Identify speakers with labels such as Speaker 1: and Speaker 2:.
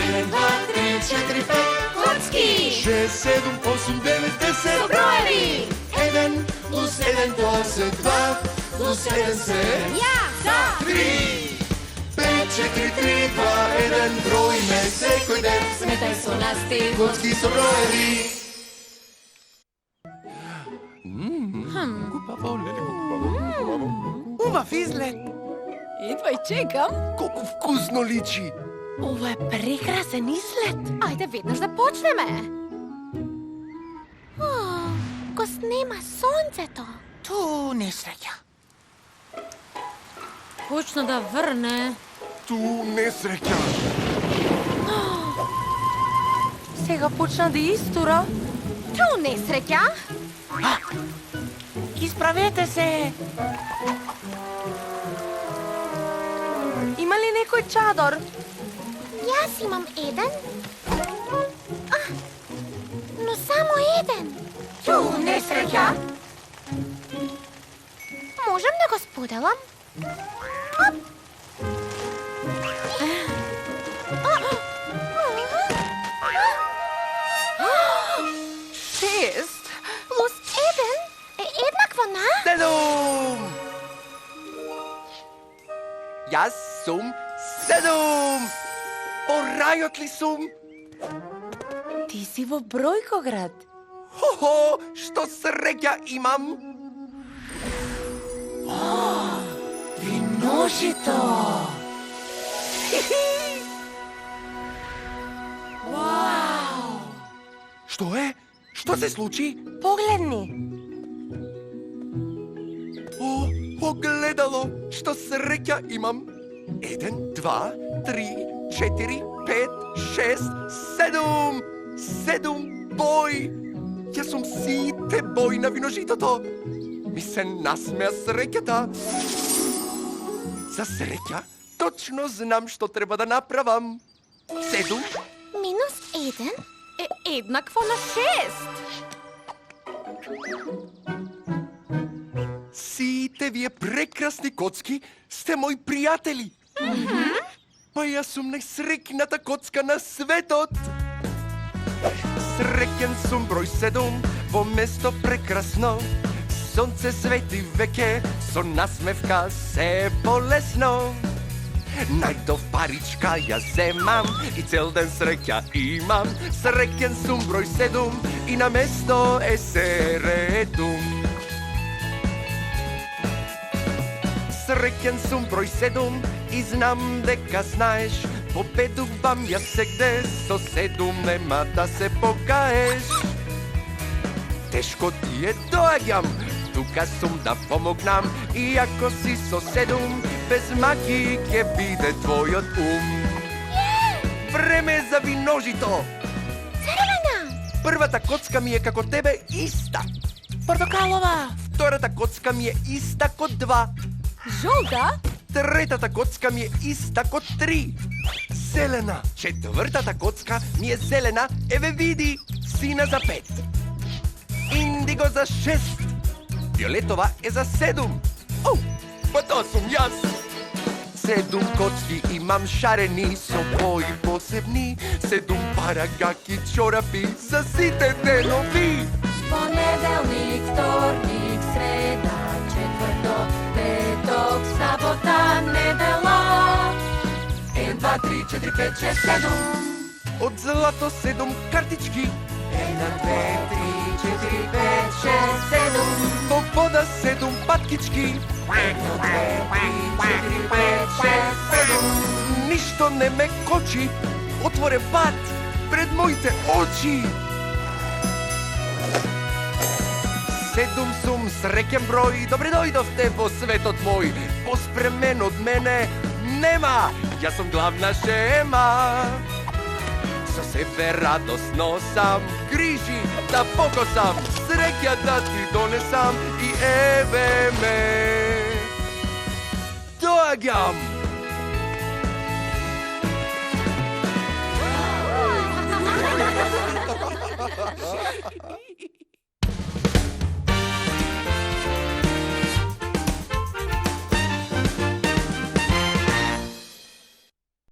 Speaker 1: 1, 2, 3, 4, 5. Kocki! 6, 7, 8, 9, 10.
Speaker 2: Со броеви!
Speaker 1: 1 плюс 1 тоа 2 плюс 1 се
Speaker 2: Ја!
Speaker 1: 3. 5, 4, 3, 2, 1. Броиме секој ден.
Speaker 2: Сметај со нас ти.
Speaker 1: Коцки со броеви.
Speaker 3: Убав изглед.
Speaker 2: Идвај, чекам.
Speaker 1: Колку вкусно личи.
Speaker 2: Ова е прекрасен изглед. Ајде веднаш да почнеме. Го снема сонцето.
Speaker 3: Ту несреќа.
Speaker 2: Почна да врне.
Speaker 1: Ту несреќа.
Speaker 3: Сега почна да истура.
Speaker 2: Ту несреќа.
Speaker 3: Исправете се. Има ли некој чадор?
Speaker 2: Јас имам еден. Но само еден.
Speaker 3: Ту несреќа.
Speaker 2: Можам да го споделам?
Speaker 3: Шест.
Speaker 2: Плюс еден е еднакво на...
Speaker 3: 7. Јас сум 7. По рајот ли сум?
Speaker 4: Ти си во Бројкоград.
Speaker 3: Хо-хо, што среќа имам?
Speaker 4: Виножито!
Speaker 3: Што е? Што се случи?
Speaker 4: Погледни.
Speaker 3: О, огледало, што среќа имам. 1, 2, 3, 4, 5, 6, 7. 7 бој. Јас сум сите бој на виножитото. Ми се насмеа среќата. За среќа, точно знам што треба да направам. 7.
Speaker 2: Минус еден е еднакво на 6.
Speaker 3: Сите вие прекрасни коцки сте мои пријатели. Па јас сум најсреќната коцка на светот. Среќен сум број 7 во место прекрасно. Сонце свети веќе, со насмевка се полесно. Најдов паричка ја земам и цел ден среќа имам. Среќен сум број 7 и на место е се редум. Среќен сум број 7 и знам дека знаеш, победувам ја сегде, со 7 нема да се покаеш. Тешко ти е доаѓам, тука сум да помогнам, и ако си со 7, без маки ќе биде твојот ум. Време е за виножито.
Speaker 2: Црвена!
Speaker 3: Првата коцка ми е како тебе иста.
Speaker 4: Портокалова.
Speaker 3: Втората коцка ми е иста ко 2.
Speaker 2: Жолта?
Speaker 3: Третата коцка ми е иста ко 3. Зелена. Четвртата коцка ми е зелена, еве види, сина за 5. Индиго за 6. Виолетова е за 7. Оу, па тоа сум јас. 7 коцки имам шарени, со бои посебни. 7 пара гаки чорапи за сите денови.
Speaker 2: Понеделник, вторник, среда, четврток, петок, сабота, недела. 1, 2, 3, 4, 5, 6, 7.
Speaker 3: Од злато 7 картички.
Speaker 2: 1, 2, 3, 4, 5, 6, 7.
Speaker 3: Во вода 7 паткички.
Speaker 2: 1, 2, 3, 4, 5, 6, 7.
Speaker 3: Ништо не ме кочи. Отворен пат пред моите очи. 7 сум среќен број. Добре дојдовте во светот мој. Поспремен од мене нема. Јас сум главна шема. Со себе радосно сам, грижи да покосам, среќа да ти донесам и еве ме. Доаѓам!